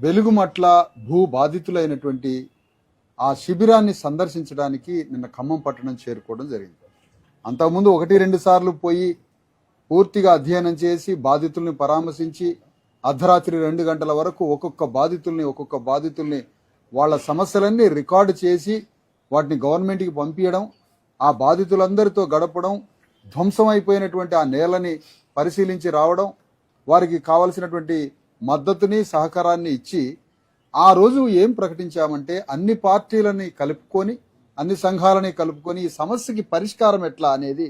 వెలుగుమట్ల భూ బాధితులైనటువంటి ఆ శిబిరాన్ని సందర్శించడానికి నిన్న ఖమ్మం పట్టణం చేరుకోవడం జరిగింది. అంతకుముందు 1-2 సార్లు పోయి పూర్తిగా అధ్యయనం చేసి బాధితుల్ని పరామర్శించి అర్ధరాత్రి 2 గంటల వరకు ఒక్కొక్క బాధితుల్ని వాళ్ళ సమస్యలన్నీ రికార్డు చేసి వాటిని గవర్నమెంట్కి పంపించడం, ఆ బాధితులందరితో గడపడం, ధ్వంసమైపోయినటువంటి ఆ నేలని పరిశీలించి రావడం, వారికి కావలసినటువంటి మద్దతుని సహకారాన్ని ఇచ్చి ఆ రోజు ఏం ప్రకటించామంటే అన్ని పార్టీలని కలుపుకొని అన్ని సంఘాలని కలుపుకొని ఈ సమస్యకి పరిష్కారం ఎట్లా అనేది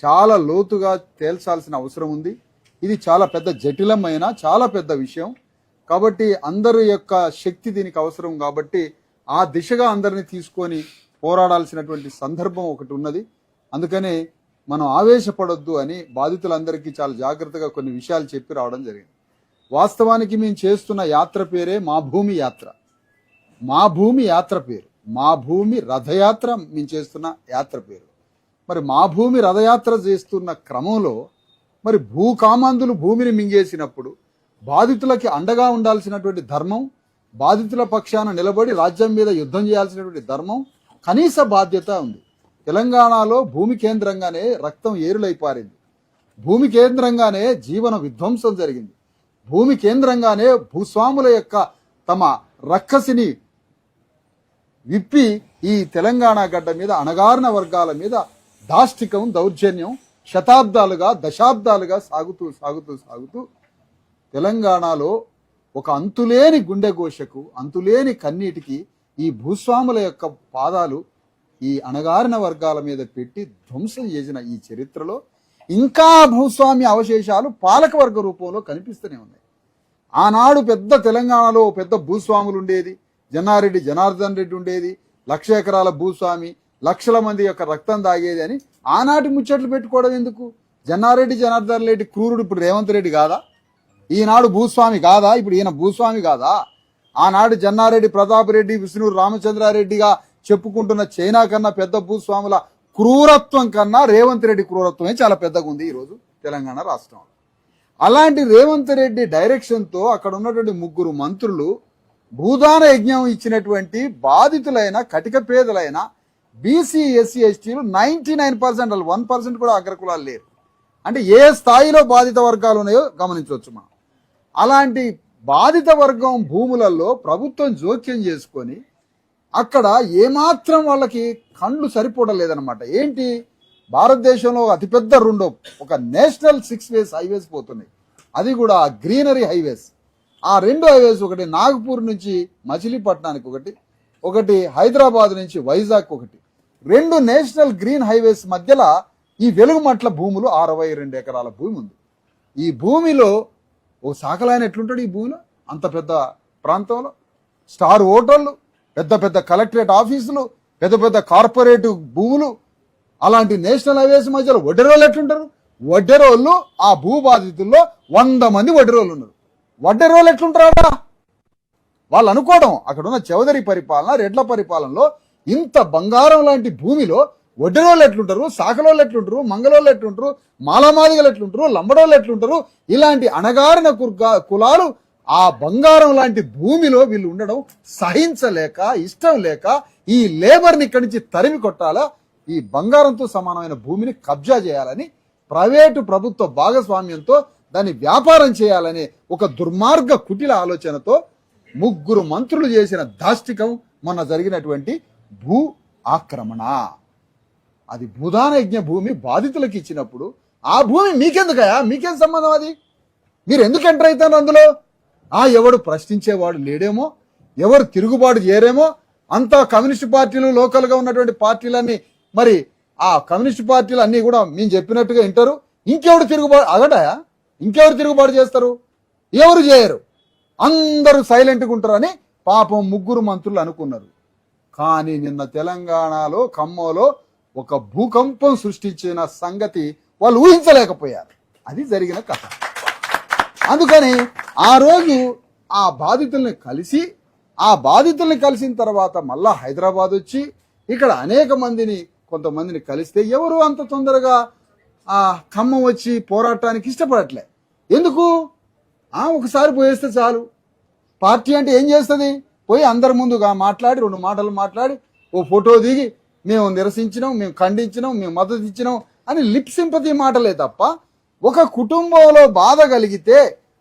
చాలా లోతుగా తేల్చాల్సిన అవసరం ఉంది. ఇది చాలా పెద్ద జటిలమైన చాలా పెద్ద విషయం కాబట్టి అందరి యొక్క శక్తి దీనికి అవసరం కాబట్టి ఆ దిశగా అందరిని తీసుకొని పోరాడాల్సినటువంటి సందర్భం ఒకటి ఉన్నది. అందుకనే మనం ఆవేశపడొద్దు అని బాధితులందరికీ చాలా జాగ్రత్తగా కొన్ని విషయాలు చెప్పి రావడం జరిగింది. వాస్తవానికి మేము చేస్తున్న యాత్ర పేరే మా భూమి యాత్ర. మా భూమి యాత్ర పేరు, మా భూమి రథయాత్ర మేము చేస్తున్న యాత్ర పేరు. మరి మా భూమి రథయాత్ర చేస్తున్న క్రమంలో మరి భూకామాంధులు భూమిని మింగేసినప్పుడు బాధితులకి అండగా ఉండాల్సినటువంటి ధర్మం, బాధితుల పక్షాన నిలబడి రాజ్యం మీద యుద్ధం చేయాల్సినటువంటి ధర్మం, కనీస బాధ్యత ఉంది. తెలంగాణలో భూమి కేంద్రంగానే రక్తం ఏరులై పారింది, భూమి కేంద్రంగానే జీవన విధ్వంసం జరిగింది, భూమి కేంద్రంగానే భూస్వాముల యొక్క తమ రక్కసిని విప్పి ఈ తెలంగాణ గడ్డ మీద అణగారిన వర్గాల మీద దాష్టికం దౌర్జన్యం శతాబ్దాలుగా దశాబ్దాలుగా సాగుతూ తెలంగాణలో ఒక అంతులేని గుండెఘోషకు అంతులేని కన్నీటికి ఈ భూస్వాముల యొక్క పాదాలు ఈ అణగారిన వర్గాల మీద పెట్టి ధ్వంసం చేసిన ఈ చరిత్రలో ఇంకా భూస్వామి అవశేషాలు పాలకవర్గ రూపంలో కనిపిస్తూనే ఉన్నాయి. ఆనాడు పెద్ద తెలంగాణలో పెద్ద భూస్వాములు ఉండేది, జన్నారెడ్డి జనార్దన్ రెడ్డి ఉండేది, 1,00,000 ఎకరాల భూస్వామి, లక్షల మంది యొక్క రక్తం దాగేది అని ఆనాటి ముచ్చట్లు పెట్టుకోవడం ఎందుకు? జన్నారెడ్డి జనార్దన్ రెడ్డి క్రూరుడు ఇప్పుడు రేవంత్ రెడ్డి కాదా? ఈనాడు భూస్వామి కాదా? ఇప్పుడు ఈయన భూస్వామి కాదా? ఆనాడు జన్నారెడ్డి ప్రతాప్ రెడ్డి విష్ణు రామచంద్రారెడ్డిగా చెప్పుకుంటున్న చైనా కన్నా పెద్ద భూస్వాముల క్రూరత్వం కన్నా రేవంత్ రెడ్డి క్రూరత్వమే చాలా పెద్దగా ఉంది ఈరోజు తెలంగాణ రాష్ట్రంలో. అలాంటి రేవంత్ రెడ్డి డైరెక్షన్తో అక్కడ ఉన్నటువంటి 3 మంత్రులు భూదాన యజ్ఞం ఇచ్చినటువంటి బాధితులైన కటిక పేదలైన బీసీ ఎస్సీ ఎస్టీలు 99% 1% కూడా అగ్రకులాలు లేరు. అంటే ఏ స్థాయిలో బాధిత వర్గాలు ఉన్నాయో గమనించవచ్చు మనం. అలాంటి బాధిత వర్గం భూములలో ప్రభుత్వం జోక్యం చేసుకొని అక్కడ ఏమాత్రం వాళ్ళకి కండ్లు సరిపోవడలేదన్నమాట. ఏంటి, భారతదేశంలో అతిపెద్ద ఒక నేషనల్ 6 వేస్ హైవేస్ పోతున్నాయి, అది కూడా గ్రీనరీ హైవేస్. ఆ 2 హైవేస్, ఒకటి నాగపూర్ నుంచి మచిలీపట్నానికి ఒకటి హైదరాబాద్ నుంచి వైజాగ్ ఒకటి, 2 నేషనల్ గ్రీన్ హైవేస్ మధ్యలో ఈ వెలుగుమట్ల భూములు 62 ఎకరాల భూమి ఉంది. ఈ భూమిలో ఓ సాకలాయన ఎట్లుంటాడు? ఈ భూమిలో అంత పెద్ద ప్రాంతంలో స్టార్ హోటళ్ళు, పెద్ద పెద్ద కలెక్టరేట్ ఆఫీసులు, పెద్ద పెద్ద కార్పొరేట్ భూములు, అలాంటి నేషనల్ హైవేస్ మధ్యలో వడ్డెరోళ్ళు ఎట్లుంటారు? వడ్డెరోళ్ళు ఆ భూ బాధితుల్లో 100 మంది వడ్డెరోళ్ళు ఉన్నారు. వడ్డెరోళ్ళు ఎట్లుంటారా? వాళ్ళు అనుకోవడం అక్కడ ఉన్న చౌదరి పరిపాలన, రెడ్ల పరిపాలనలో ఇంత బంగారం లాంటి భూమిలో వడ్డెరోళ్ళు ఎట్లుంటారు, సాకలోళ్ళు ఎట్లుంటారు, మంగళోళ్ళు ఎట్లుంటారు, మాలమాదిగలు ఎట్లుంటారు, లంబడోళ్ళు ఎట్లుంటారు, ఇలాంటి అణగారిన కులాలు ఆ బంగారం లాంటి భూమిలో వీళ్ళు ఉండడం సహించలేక, ఇష్టం లేక ఈ లేబర్ని ఇక్కడి నుంచి తరిమి కొట్టాలా, ఈ బంగారంతో సమానమైన భూమిని కబ్జా చేయాలని ప్రైవేటు ప్రభుత్వ భాగస్వామ్యంతో దాన్ని వ్యాపారం చేయాలనే ఒక దుర్మార్గ కుటిల ఆలోచనతో 3 మంత్రులు చేసిన దాష్టికం మొన్న జరిగినటువంటి భూ ఆక్రమణ. అది భూదాన యజ్ఞ భూమి బాధితులకు ఇచ్చినప్పుడు ఆ భూమి మీకెందుకయా? మీకేం సంబంధం? అది మీరు ఎందుకు ఎంటర్ అవుతారు అందులో? ఎవడు ప్రశ్నించేవాడు లేడేమో, ఎవరు తిరుగుబాటు చేయరేమో, అంతా కమ్యూనిస్ట్ పార్టీలు, లోకల్గా ఉన్నటువంటి పార్టీలన్నీ, మరి ఆ కమ్యూనిస్ట్ పార్టీలు అన్నీ కూడా మేము చెప్పినట్టుగా వింటారు. ఇంకెవరు తిరుగుబాటు చేస్తారు? ఎవరు చేయరు, అందరూ సైలెంట్గా ఉంటారని పాపం 3 మంత్రులు అనుకున్నారు. కానీ నిన్న తెలంగాణలో ఖమ్మంలో ఒక భూకంపం సృష్టించిన సంగతి వాళ్ళు ఊహించలేకపోయారు. అది జరిగిన కథ. అందుకని ఆ రోజు ఆ బాధితుల్ని కలిసిన తర్వాత మళ్ళా హైదరాబాద్ వచ్చి ఇక్కడ కొంతమందిని కలిస్తే ఎవరు అంత తొందరగా ఆ ఖమ్మం వచ్చి పోరాటానికి ఇష్టపడట్లే. ఎందుకు? ఒకసారి పోయేస్తే చాలు. పార్టీ అంటే ఏం చేస్తుంది? పోయి అందరి ముందుగా మాట్లాడి 2 మాటలు మాట్లాడి ఓ ఫోటో దిగి మేము నిరసించినాం, మేము ఖండించినాం, మేము మద్దతు ఇచ్చినాం అని లిప్ సింపతి మాటలే తప్ప ఒక కుటుంబంలో బాధ కలిగితే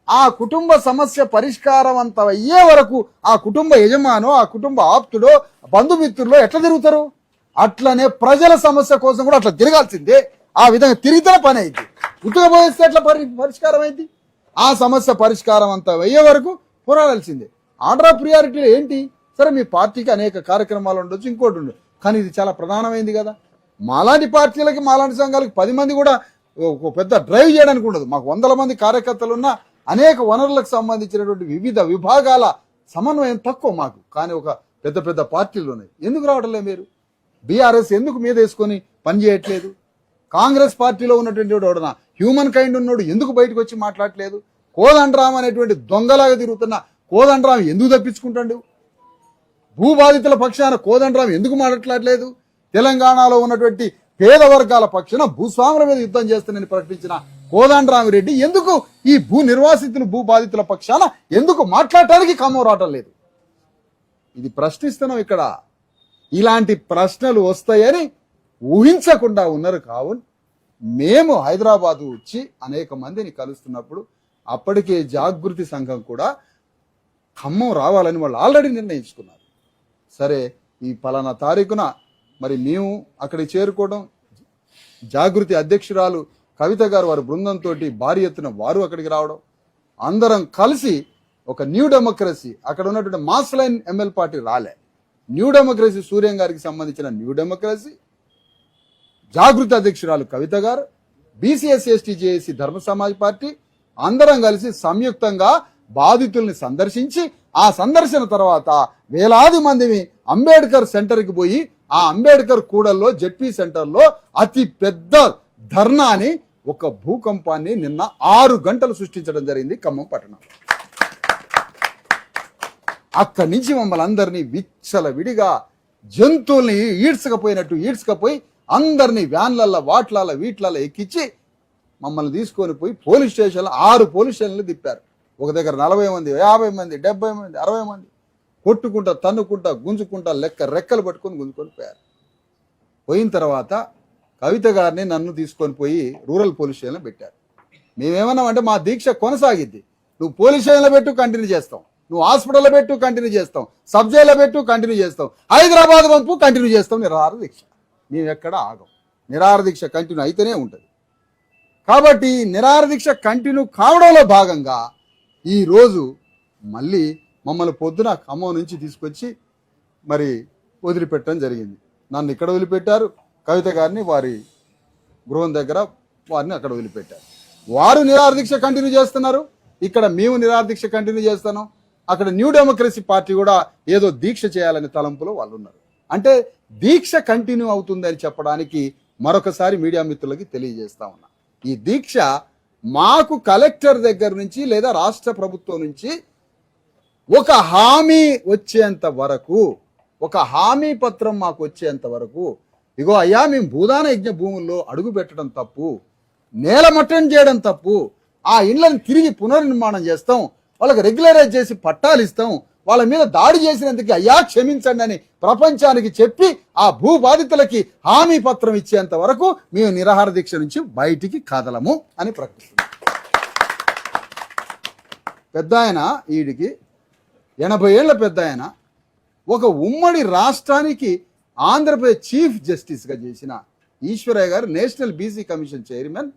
ఆ కుటుంబ సమస్య పరిష్కారవంతం అయ్యే వరకు ఆ కుటుంబ యజమానో ఆ కుటుంబ ఆప్తుడో బంధుమిత్రులో ఎట్లా తిరుగుతారు? అట్లనే ప్రజల సమస్య కోసం కూడా అట్లా తిరగాల్సిందే. ఆ విధంగా తిరిగితే పని అయింది, ఉత్తగపోయిస్తే ఎట్లా పరిష్కారం అయింది? ఆ సమస్య పరిష్కారం అంతా అయ్యే వరకు పోరాడాల్సిందే. ఆర్డర్ ఆఫ్ ప్రియారిటీ ఏంటి? సరే మీ పార్టీకి అనేక కార్యక్రమాలు ఉండొచ్చు, ఇంకోటి ఉండదు, కానీ ఇది చాలా ప్రధానమైంది కదా. మాలాంటి పార్టీలకి మాలాంటి సంఘాలకి 10 మంది కూడా ఒక పెద్ద డ్రైవ్ చేయడానికి ఉండదు. మాకు 100 మంది కార్యకర్తలు ఉన్న అనేక వనరులకు సంబంధించినటువంటి వివిధ విభాగాల సమన్వయం తక్కువ మాకు, కానీ ఒక పెద్ద పెద్ద పార్టీలు ఉన్నాయి. ఎందుకు రావట్లే మీరు? బీఆర్ఎస్ ఎందుకు మీద వేసుకొని పనిచేయట్లేదు? కాంగ్రెస్ పార్టీలో ఉన్నటువంటి హ్యూమన్ కైండ్ ఉన్నోడు ఎందుకు బయటకు వచ్చి మాట్లాడట్లేదు? కోదండరాం అనేటువంటి దొంగలాగా తిరుగుతున్న కోదండరాం ఎందుకు తప్పించుకుంటాడు? భూబాధితుల పక్షాన కోదండరాం ఎందుకు మాట్లాడట్లేదు? తెలంగాణలో ఉన్నటువంటి పేద వర్గాల పక్షాన భూస్వాముల మీద యుద్ధం చేస్తానని ప్రకటించిన కోదండరామిరెడ్డి ఎందుకు ఈ భూ నిర్వాసితులు భూబాధితుల పక్షాన ఎందుకు మాట్లాడటానికి ఖమ్మం రావటం లేదు? ఇది ప్రశ్నిస్తున్నాం. ఇక్కడ ఇలాంటి ప్రశ్నలు వస్తాయని ఊహించకుండా ఉన్నారు. కావున మేము హైదరాబాద్ వచ్చి అనేక మందిని కలుస్తున్నప్పుడు అప్పటికే జాగృతి సంఘం కూడా ఖమ్మం రావాలని వాళ్ళు ఆల్రెడీ నిర్ణయించుకున్నారు. సరే, ఈ పలానా తారీఖున మరి మేము అక్కడికి చేరుకోవడం, జాగృతి అధ్యక్షురాలు కవిత గారు వారి బృందంతో భారీ ఎత్తున వారు అక్కడికి రావడం, అందరం కలిసి ఒక న్యూ డెమోక్రసీ, అక్కడ ఉన్నటువంటి మాస్ లైన్ ఎంఎల్ పార్టీ రాలే, న్యూ డెమోక్రసీ సూర్యం గారికి సంబంధించిన న్యూ డెమోక్రసీ, జాగృతి అధ్యక్షురాలు కవిత గారు, బీసీఎస్సీ జేఏసీ ధర్మ సమాజ్ పార్టీ అందరం కలిసి సంయుక్తంగా బాధితుల్ని సందర్శించి ఆ సందర్శన తర్వాత వేలాది మందిని అంబేద్కర్ సెంటర్కి పోయి ఆ అంబేద్కర్ కూడల్లో జెడ్పీ సెంటర్లో అతి పెద్ద ధర్నాని, ఒక భూకంపాన్ని నిన్న 6 గంటలు సృష్టించడం జరిగింది ఖమ్మం పట్టణం. అక్కడి నుంచి మమ్మల్ని అందరినీ విచ్చల విడిగా జంతువుల్ని ఈడ్చకపోయి అందరినీ వ్యాన్లల్లో వాట్లల్లో వీట్లల్లో ఎక్కించి మమ్మల్ని తీసుకొని పోయి పోలీస్ స్టేషన్లో 6 పోలీస్ స్టేషన్లు తిప్పారు. ఒక దగ్గర 40 మంది, 50 మంది, 70 మంది, 60 మంది కొట్టుకుంటా, తన్నుకుంటా, గుంజుకుంటా, రెక్కలు పట్టుకొని గుంజుకొని పోయారు. పోయిన తర్వాత కవిత గారిని నన్ను తీసుకొని పోయి రూరల్ పోలీస్ స్టేషన్లో పెట్టారు. మేమేమన్నామంటే మా దీక్ష కొనసాగిద్ది, నువ్వు పోలీస్ స్టేషన్లో పెట్టు కంటిన్యూ చేస్తాం, నువ్వు హాస్పిటల్లో పెట్టు కంటిన్యూ చేస్తాం, సబ్ జైల్లో పెట్టు కంటిన్యూ చేస్తాం, హైదరాబాద్ పంపు కంటిన్యూ చేస్తాం. నిరాహార దీక్ష మేము ఎక్కడ ఆగం, నిరాహార దీక్ష కంటిన్యూ అయితేనే ఉంటుంది. కాబట్టి నిరాహార దీక్ష కంటిన్యూ కావడంలో భాగంగా ఈరోజు మళ్ళీ మమ్మల్ని పొద్దున ఖమ్మం నుంచి తీసుకొచ్చి మరి వదిలిపెట్టడం జరిగింది. నన్ను ఇక్కడ వదిలిపెట్టారు, కవిత గారిని వారి గృహం దగ్గర వారిని అక్కడ వదిలిపెట్టారు. వారు నిరాహార దీక్ష కంటిన్యూ చేస్తున్నారు, ఇక్కడ మేము నిరాహార దీక్ష కంటిన్యూ చేస్తున్నాం. అక్కడ న్యూ డెమోక్రసీ పార్టీ కూడా ఏదో దీక్ష చేయాలనే తలంపులో వాళ్ళు ఉన్నారు. అంటే దీక్ష కంటిన్యూ అవుతుందని చెప్పడానికి మరొకసారి మీడియా మిత్రులకి తెలియజేస్తా ఉన్నా. ఈ దీక్ష మాకు కలెక్టర్ దగ్గర నుంచి లేదా రాష్ట్ర ప్రభుత్వం నుంచి ఒక హామీ వచ్చేంత వరకు, ఒక హామీ పత్రం మాకు వచ్చేంత వరకు, ఇగో అయ్యా మేము భూదాన యజ్ఞ భూముల్లో అడుగు పెట్టడం తప్పు, నేలమట్టం చేయడం తప్పు, ఆ ఇండ్లను తిరిగి పునర్నిర్మాణం చేస్తాం, వాళ్ళకి రెగ్యులరైజ్ చేసి పట్టాలు ఇస్తాం, వాళ్ళ మీద దాడి చేసినందుకు అయ్యా క్షమించండి అని ప్రపంచానికి చెప్పి ఆ భూ బాధితులకి హామీ పత్రం ఇచ్చేంత వరకు మేము నిరాహార దీక్ష నుంచి బయటికి కదలము అని ప్రకటిస్తున్నాం. పెద్ద ఆయన, ఈడికి 80 ఏళ్ల పెద్ద ఆయన, ఒక ఉమ్మడి రాష్ట్రానికి ఆంధ్రప్రదేశ్ చీఫ్ జస్టిస్గా చేసిన ఈశ్వరయ్య గారు, నేషనల్ బీసీ కమిషన్ చైర్మన్,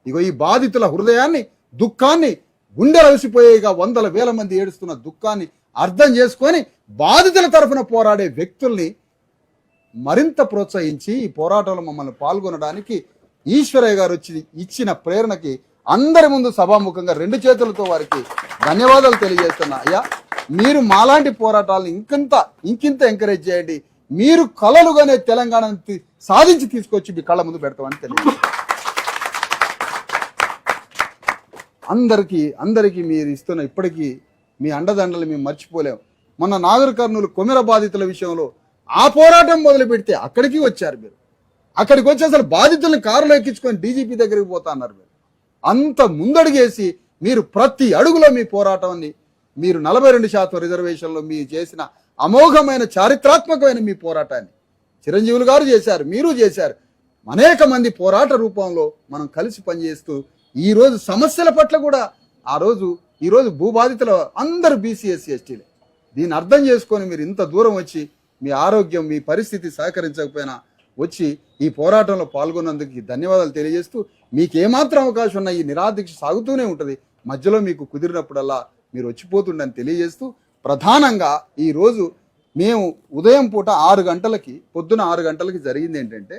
ఇగో ఈ బాధితుల హృదయాన్ని, దుఃఖాన్ని, గుండెలు అలసిపోయేగా 100,000 మంది ఏడుస్తున్న దుఃఖాన్ని అర్థం చేసుకొని బాధితుల తరఫున పోరాడే వ్యక్తుల్ని మరింత ప్రోత్సహించి ఈ పోరాటంలో మమ్మల్ని పాల్గొనడానికి ఈశ్వరయ్య గారు వచ్చి ఇచ్చిన ప్రేరణకి అందరి ముందు సభాముఖంగా 2 చేతులతో వారికి ధన్యవాదాలు తెలియజేస్తున్నా. అయ్యా, మీరు మాలాంటి పోరాటాలను ఇంకింత ఎంకరేజ్ చేయండి, మీరు కలలుగానే తెలంగాణను సాధించి తీసుకొచ్చి మీ కళ్ళ ముందు పెడతామని తెలియజేస్తారు. అందరికీ మీరు ఇస్తున్న ఇప్పటికీ మీ అండదండలు మేము మర్చిపోలేము. మొన్న నాగర్ కర్నూలు కొమెర బాధితుల విషయంలో ఆ పోరాటం మొదలు పెడితే అక్కడికి వచ్చారు మీరు. అక్కడికి వచ్చి అసలు బాధితులను కారులో ఎక్కించుకొని డీజీపీ దగ్గరికి పోతా అన్నారు. మీరు అంత ముందడుగేసి మీరు ప్రతి అడుగులో మీ పోరాటాన్ని మీరు 42% రిజర్వేషన్లో మీరు చేసిన అమోఘమైన చారిత్రాత్మకమైన మీ పోరాటాన్ని చిరంజీవులు గారు చేశారు, మీరు చేశారు. అనేక మంది పోరాట రూపంలో మనం కలిసి పనిచేస్తూ ఈరోజు సమస్యల పట్ల కూడా ఈరోజు భూబాధితులు అందరూ బీసీ ఎస్సీ ఎస్టీలే. దీన్ని అర్థం చేసుకొని మీరు ఇంత దూరం వచ్చి మీ ఆరోగ్యం మీ పరిస్థితి సహకరించకపోయినా వచ్చి ఈ పోరాటంలో పాల్గొన్నందుకు ధన్యవాదాలు తెలియజేస్తూ మీకు ఏమాత్రం అవకాశం ఉన్న ఈ నిరాదీక్ష సాగుతూనే ఉంటుంది. మధ్యలో మీకు కుదిరినప్పుడల్లా మీరు వచ్చిపోతుండని తెలియజేస్తూ ప్రధానంగా ఈరోజు మేము ఉదయం పూట 6 గంటలకి పొద్దున 6 గంటలకి జరిగింది ఏంటంటే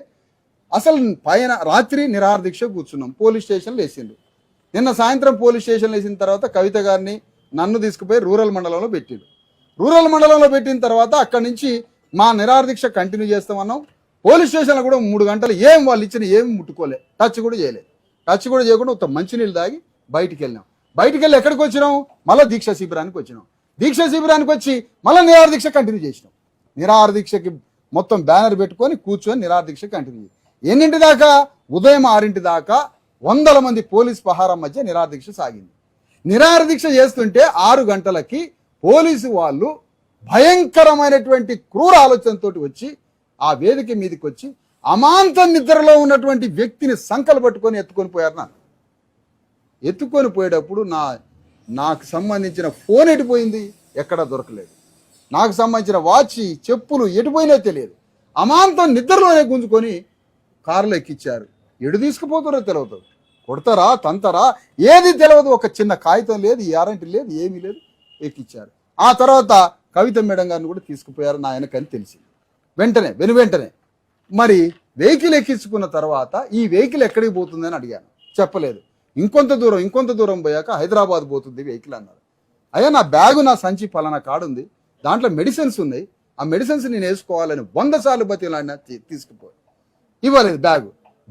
అసలు పైన రాత్రి నిరాదీక్ష కూర్చున్నాం. పోలీస్ స్టేషన్లో వేసిండు. నిన్న సాయంత్రం పోలీస్ స్టేషన్లో వేసిన తర్వాత కవిత గారిని నన్ను తీసుకుపోయి రూరల్ మండలంలో పెట్టిండు. రూరల్ మండలంలో పెట్టిన తర్వాత అక్కడి నుంచి మా నిరాదీక్ష కంటిన్యూ చేస్తామన్నాం. పోలీస్ స్టేషన్లో కూడా 3 గంటలు వాళ్ళు ఇచ్చిన ఏమి ముట్టుకోలే, టచ్ కూడా చేయలేదు. టచ్ కూడా చేయకుండా ఒక మంచినీళ్ళు తాగి బయటికి వెళ్ళాం. బయటికి వెళ్ళి ఎక్కడికి వచ్చినాం? మళ్ళీ దీక్షా శిబిరానికి వచ్చినాం. దీక్షా శిబిరానికి వచ్చి మళ్ళీ నిరాదీక్ష కంటిన్యూ చేసినాం. నిరాదీక్షకి మొత్తం బ్యానర్ పెట్టుకొని కూర్చొని నిరాదీక్ష కంటిన్యూ చేసి ఎన్నింటి దాకా? ఉదయం 6 దాకా 100 మంది పోలీస్ పహారం మధ్య నిరాదీక్ష సాగింది. నిరాదీక్ష చేస్తుంటే 6 గంటలకి పోలీసు వాళ్ళు భయంకరమైనటువంటి క్రూర ఆలోచనతో వచ్చి ఆ వేదిక మీదకి వచ్చి అమాంత నిద్రలో ఉన్నటువంటి వ్యక్తిని సంకలు పట్టుకొని ఎత్తుకొని పోయారు. నాకు ఎత్తుకొని పోయేటప్పుడు నాకు సంబంధించిన ఫోన్ ఎటుపోయింది, ఎక్కడా దొరకలేదు. నాకు సంబంధించిన వాచ్ చెప్పులు ఎటుపోయినా తెలియదు. అమాంతం నిద్రలోనే గుంజుకొని కారులో ఎక్కిచ్చారు. ఎడు తీసుకుపోతారో తెలియదు, కొడతారా తంతారా ఏది తెలియదు. ఒక చిన్న కాగితం లేదు, వారంటీ లేదు, ఏమీ లేదు, ఎక్కిచ్చారు. ఆ తర్వాత కవిత మేడం గారిని కూడా తీసుకుపోయారు నా వెనకని తెలిసింది. వెంటనే మరి వెహికల్ ఎక్కించుకున్న తర్వాత ఈ వెహికల్ ఎక్కడికి పోతుందని అడిగాను. చెప్పలేదు. ఇంకొంత దూరం పోయాక హైదరాబాద్ పోతుంది వెహికల్ అన్నారు. అయ్యా నా బ్యాగు నా సంచి పలానా కాడుంది, దాంట్లో మెడిసిన్స్ ఉన్నాయి, ఆ మెడిసిన్స్ నేను వేసుకోవాలని 100 సార్లు బతిలాడినా తీసుకుపోయి ఇవ్వలేదు.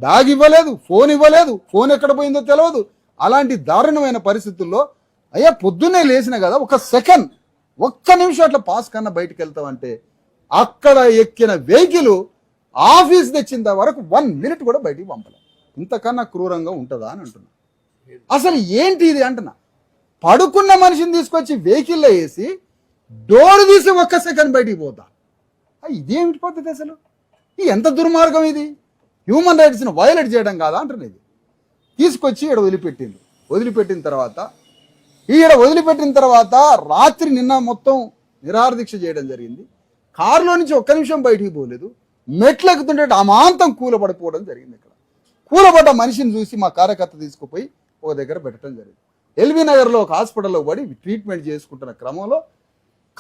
బ్యాగ్ ఇవ్వలేదు, ఫోన్ ఇవ్వలేదు, ఫోన్ ఎక్కడ పోయిందో తెలియదు. అలాంటి దారుణమైన పరిస్థితుల్లో అయ్యా పొద్దున్నే లేచిన కదా, ఒక్క నిమిషం అట్లా పాస్ కన్నా బయటకు వెళ్తామంటే అక్కడ ఎక్కిన వెహికల్ ఆఫీస్ తెచ్చిన వరకు 1 మినిట్ కూడా బయటికి పంపలేదు. ఇంతకన్నా క్రూరంగా ఉంటుందా అని అంటున్నా. అసలు ఏంటి ఇది అంటున్నా. పడుకున్న మనిషిని తీసుకొచ్చి వెహికల్లో వేసి డోర్ తీసి 1 సెకండ్ బయటికి పోతా. ఇదేమిటి పద్ధతి అసలు? ఎంత దుర్మార్గం ఇది? హ్యూమన్ రైట్స్ని వయలేట్ చేయడం కాదా అంటున్నా. ఇది తీసుకొచ్చి ఈడ వదిలిపెట్టిన తర్వాత రాత్రి నిన్న మొత్తం నిరాదీక్ష చేయడం జరిగింది. కారులో నుంచి 1 నిమిషం బయటికి పోలేదు. మెట్లు ఎక్కుతుంటే అమాంతం కూలబడిపోవడం జరిగింది. ఇక్కడ కూలబడ్డ మనిషిని చూసి మా కార్యకర్త తీసుకుపోయి ఒక దగ్గర పెట్టడం జరిగింది. ఎల్బీ నగర్లో ఒక హాస్పిటల్లో పడి ట్రీట్మెంట్ చేసుకుంటున్న క్రమంలో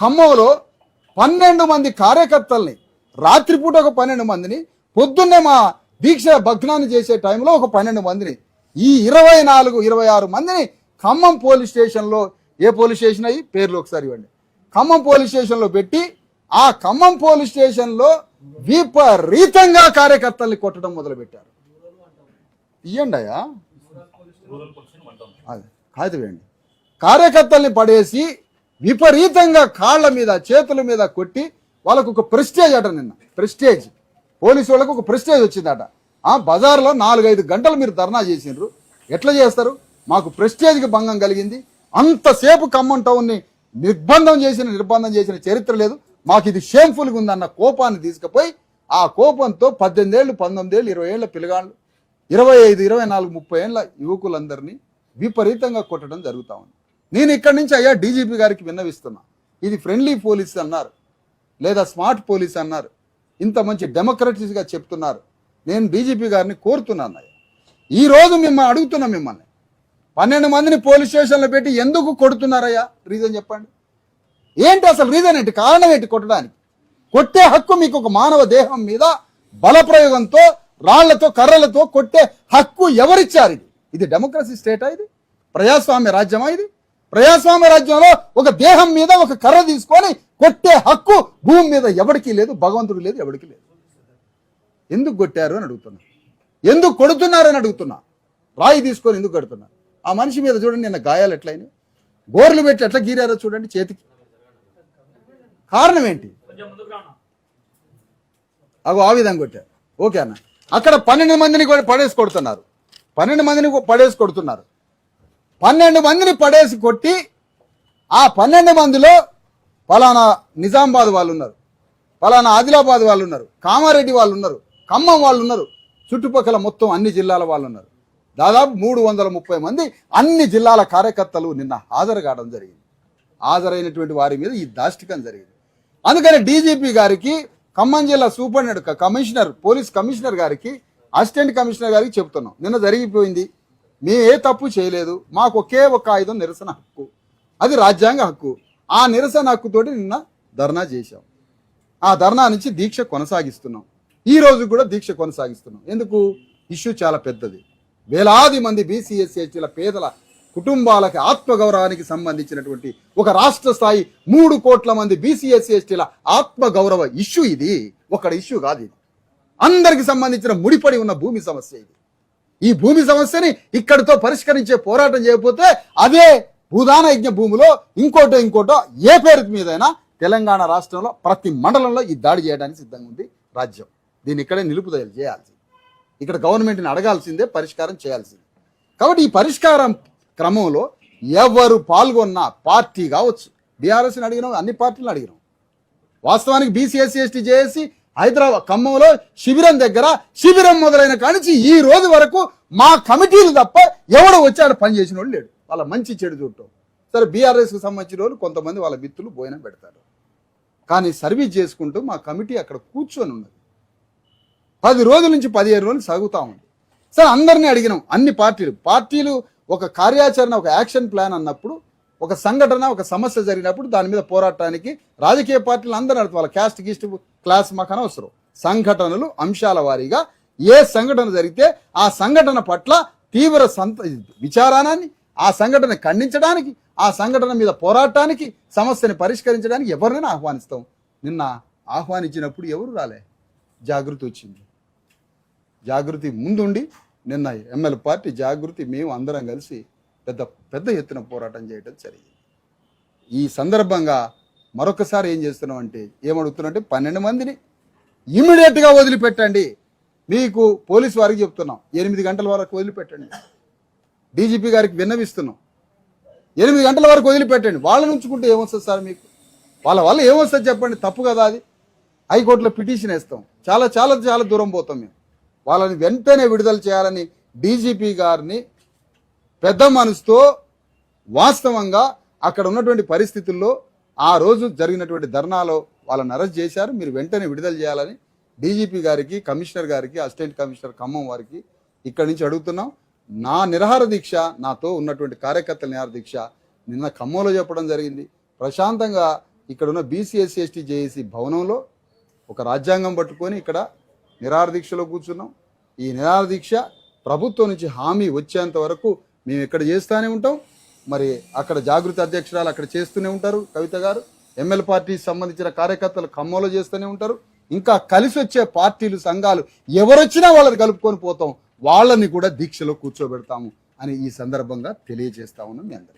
ఖమ్మంలో 12 మంది కార్యకర్తల్ని రాత్రిపూట ఒక 12 మందిని, పొద్దున్నే మా దీక్ష భగ్నాన్ని చేసే టైంలో ఒక 12 మందిని, ఈ 26 మందిని ఖమ్మం పోలీస్ స్టేషన్లో, ఏ పోలీస్ స్టేషన్ అయ్యి పేర్లు ఒకసారి ఇవ్వండి, ఖమ్మం పోలీస్ స్టేషన్లో పెట్టి ఆ ఖమ్మం పోలీస్ స్టేషన్లో విపరీతంగా కార్యకర్తల్ని కొట్టడం మొదలుపెట్టారు. ఇయ్యండి అయ్యా, కాదువేయండి. కార్యకర్తల్ని పడేసి విపరీతంగా కాళ్ళ మీద చేతుల మీద కొట్టి వాళ్ళకు ఒక ప్రెస్టేజ్ అట. నిన్న ప్రెస్టేజ్ పోలీసు వాళ్ళకు ఒక ప్రెస్టేజ్ వచ్చిందట. బజార్లో 4-5 గంటలు మీరు ధర్నా చేసిండ్రు, ఎట్లా చేస్తారు? మాకు ప్రెస్టేజ్కి భంగం కలిగింది. అంతసేపు ఖమ్మం టౌన్ని నిర్బంధం చేసిన చరిత్ర లేదు, మాకు ఇది షేమ్ఫుల్గా ఉందన్న కోపాన్ని తీసుకుపోయి ఆ కోపంతో 18 ఏళ్ళు 19 ఏళ్ళు 20 ఏళ్ళ పిల్లగాళ్ళు 25, 24, 30 ఏళ్ళ యువకులందరినీ విపరీతంగా కొట్టడం జరుగుతూ ఉంది. నేను ఇక్కడి నుంచి అయ్యా డీజీపీ గారికి విన్నవిస్తున్నా. ఇది ఫ్రెండ్లీ పోలీస్ అన్నారు, లేదా స్మార్ట్ పోలీస్ అన్నారు, ఇంత మంచి డెమోక్రటిక్గా చెప్తున్నారు. నేను డీజీపీ గారిని కోరుతున్నాను అయ్యా, ఈరోజు అడుగుతున్నా మిమ్మల్ని 12 మందిని పోలీస్ స్టేషన్లో పెట్టి ఎందుకు కొడుతున్నారయ్యా? రీజన్ చెప్పండి. ఏంటి అసలు రీజన్ ఏంటి? కారణం ఏంటి కొట్టడానికి? కొట్టే హక్కు మీకు ఒక మానవ దేహం మీద బలప్రయోగంతో రాళ్లతో కర్రలతో కొట్టే హక్కు ఎవరిచ్చారు? ఇది డెమోక్రసీ స్టేటా? ఇది ప్రజాస్వామ్య రాజ్యమా? ఇది ప్రజాస్వామ్య రాజ్యంలో ఒక దేహం మీద ఒక కర్ర తీసుకొని కొట్టే హక్కు భూమి మీద ఎవరికీ లేదు, భగవంతుడు లేదు, ఎవరికి లేదు. ఎందుకు కొట్టారు అని అడుగుతున్నా, ఎందుకు కొడుతున్నారు అని అడుగుతున్నా. రాయి తీసుకొని ఎందుకు కొడుతున్నారు? ఆ మనిషి మీద చూడండి నిన్న గాయాలు ఎట్లయినాయి, గోర్లు పెట్టి ఎట్లా గీరారో చూడండి చేతికి. కారణం ఏంటి? అగో ఆ విధంగా కొట్టారు. ఓకే అన్న, అక్కడ 12 మందిని కూడా పడేసి కొడుతున్నారు. 12 మందిని పడేసి కొడుతున్నారు. 12 మందిని పడేసి కొట్టి ఆ 12 మందిలో పలానా నిజామాబాద్ వాళ్ళు ఉన్నారు, పలానా ఆదిలాబాద్ వాళ్ళు ఉన్నారు, కామారెడ్డి వాళ్ళు ఉన్నారు, ఖమ్మం వాళ్ళు ఉన్నారు, చుట్టుపక్కల మొత్తం అన్ని జిల్లాల వాళ్ళు ఉన్నారు. దాదాపు 330 మంది అన్ని జిల్లాల కార్యకర్తలు నిన్న హాజరు కావడం జరిగింది. హాజరైనటువంటి వారి మీద ఈ దాష్టికం జరిగింది. అందుకని డీజీపీ గారికి, ఖమ్మం జిల్లా సూపరింటెండెంట్ కమిషనర్, పోలీస్ కమిషనర్ గారికి, అసిస్టెంట్ కమిషనర్ గారికి చెప్తున్నాం, నిన్న జరిగిపోయింది, మేము ఏ తప్పు చేయలేదు, మాకు ఒకే ఒక ఆయుధం నిరసన హక్కు, అది రాజ్యాంగ హక్కు. ఆ నిరసన హక్కుతోటి నిన్న ధర్నా చేశాం. ఆ ధర్నా నుంచి దీక్ష కొనసాగిస్తున్నాం. ఈ రోజు కూడా దీక్ష కొనసాగిస్తున్నాం. ఎందుకు? ఇష్యూ చాలా పెద్దది. వేలాది మంది బీసీ ఎస్సీ ఎస్టీల పేదల కుటుంబాలకి ఆత్మగౌరవానికి సంబంధించినటువంటి ఒక రాష్ట్ర స్థాయి 3 కోట్ల మంది బీసీ ఎస్సీ ఎస్టీల ఆత్మగౌరవ ఇష్యూ ఇది. ఒకటి ఇష్యూ కాదు, ఇది అందరికి సంబంధించిన ముడిపడి ఉన్న భూమి సమస్య ఇది. ఈ భూమి సమస్యని ఇక్కడితో పరిష్కరించే పోరాటం చేయకపోతే అదే భూదాన యజ్ఞ భూమిలో ఇంకోటో ఏ పేరు మీదైనా తెలంగాణ రాష్ట్రంలో ప్రతి మండలంలో ఈ దాడి చేయడానికి సిద్ధంగా ఉంది రాజ్యం. దీన్ని ఇక్కడే నిలుపుదల చేయాల్సింది, ఇక్కడ గవర్నమెంట్ని అడగాల్సిందే, పరిష్కారం చేయాల్సిందే. కాబట్టి ఈ పరిష్కారం క్రమంలో ఎవరు పాల్గొన్నా, పార్టీ కావచ్చు, బీఆర్ఎస్ని అడిగినాం, అన్ని పార్టీలను అడిగినాం. వాస్తవానికి BC SC ST JAC Hyderabad ఖమ్మంలో శిబిరం మొదలైన కానించి ఈ రోజు వరకు మా కమిటీలు తప్ప ఎవడు వచ్చి ఆడ పని చేసిన వాడు లేడు. వాళ్ళ మంచి చెడు చూడటం. సరే, బీఆర్ఎస్కి సంబంధించిన వాళ్ళు కొంతమంది వాళ్ళ మిత్రులు భోజనం పెడతారు, కానీ సర్వీస్ చేసుకుంటూ మా కమిటీ అక్కడ కూర్చొని ఉన్నది. 10 రోజుల నుంచి 15 రోజులు సాగుతూ ఉంది. సరే, అందరినీ అడిగినాం, అన్ని పార్టీలు ఒక కార్యాచరణ, ఒక యాక్షన్ ప్లాన్ అన్నప్పుడు, ఒక సంఘటన, ఒక సమస్య జరిగినప్పుడు దాని మీద పోరాటానికి రాజకీయ పార్టీలు అందరూ నడుపు, వాళ్ళ క్యాస్ట్ గీస్ట్ క్లాస్ మాకు అనవసరం. సంఘటనలు అంశాల వారీగా ఏ సంఘటన జరిగితే ఆ సంఘటన పట్ల తీవ్ర విచారాన్ని, ఆ సంఘటన ఖండించడానికి, ఆ సంఘటన మీద పోరాటానికి, సమస్యని పరిష్కరించడానికి ఎవరినైనా ఆహ్వానిస్తాం. నిన్న ఆహ్వానించినప్పుడు ఎవరు రాలే, జాగృతి వచ్చింది. జాగృతి ముందుండి నిన్న ఎమ్మెల్యే పార్టీ జాగృతి, మేము అందరం కలిసి పెద్ద ఎత్తున పోరాటం చేయడం జరిగింది. ఈ సందర్భంగా మరొకసారి ఏం చేస్తున్నాం అంటే, ఏమడుగుతున్నామంటే 12 మందిని ఇమీడియట్గా వదిలిపెట్టండి. మీకు పోలీసు వారికి చెప్తున్నాం, 8 గంటల వరకు వదిలిపెట్టండి. డీజీపీ గారికి విన్నవిస్తున్నాం, 8 గంటల వరకు వదిలిపెట్టండి. వాళ్ళని ఉంచుకుంటే ఏమొస్తుంది సార్? మీకు వాళ్ళ వల్ల ఏమొస్తుంది చెప్పండి? తప్పు కదా అది. హైకోర్టులో పిటిషన్ వేస్తాం, చాలా చాలా చాలా దూరం పోతాం మేము. వాళ్ళని వెంటనే విడుదల చేయాలని డీజీపీ గారిని పెద్ద మనసుతో, వాస్తవంగా అక్కడ ఉన్నటువంటి పరిస్థితుల్లో ఆ రోజు జరిగినటువంటి ధర్నాలో వాళ్ళని అరెస్ట్ చేశారు, మీరు వెంటనే విడుదల చేయాలని డీజీపీ గారికి, కమిషనర్ గారికి, అసిస్టెంట్ కమిషనర్ ఖమ్మం వారికి ఇక్కడి నుంచి అడుగుతున్నాం. నా నిరాహార దీక్ష, నాతో ఉన్నటువంటి కార్యకర్తల నిరాహార దీక్ష నిన్న ఖమ్మంలో చెప్పడం జరిగింది. ప్రశాంతంగా ఇక్కడ ఉన్న బీసీ ఎస్సీ ఎస్టీ జేఏసీ భవనంలో ఒక రాజ్యాంగం పట్టుకొని ఇక్కడ నిరాహార దీక్షలో కూర్చున్నాం. ఈ నిరాహార దీక్ష ప్రభుత్వం నుంచి హామీ వచ్చేంత వరకు మేము ఇక్కడ చేస్తూనే ఉంటాం. మరి అక్కడ జాగృతి అధ్యక్షురాలు అక్కడ చేస్తూనే ఉంటారు కవిత గారు, ఎమ్మెల్యే పార్టీకి సంబంధించిన కార్యకర్తలు ఖమ్మంలో చేస్తూనే ఉంటారు. ఇంకా కలిసి వచ్చే పార్టీలు, సంఘాలు ఎవరొచ్చినా వాళ్ళని కలుపుకొని పోతాం, వాళ్ళని కూడా దీక్షలో కూర్చోబెడతాము అని ఈ సందర్భంగా తెలియజేస్తా ఉన్నాం మీ అందరికీ.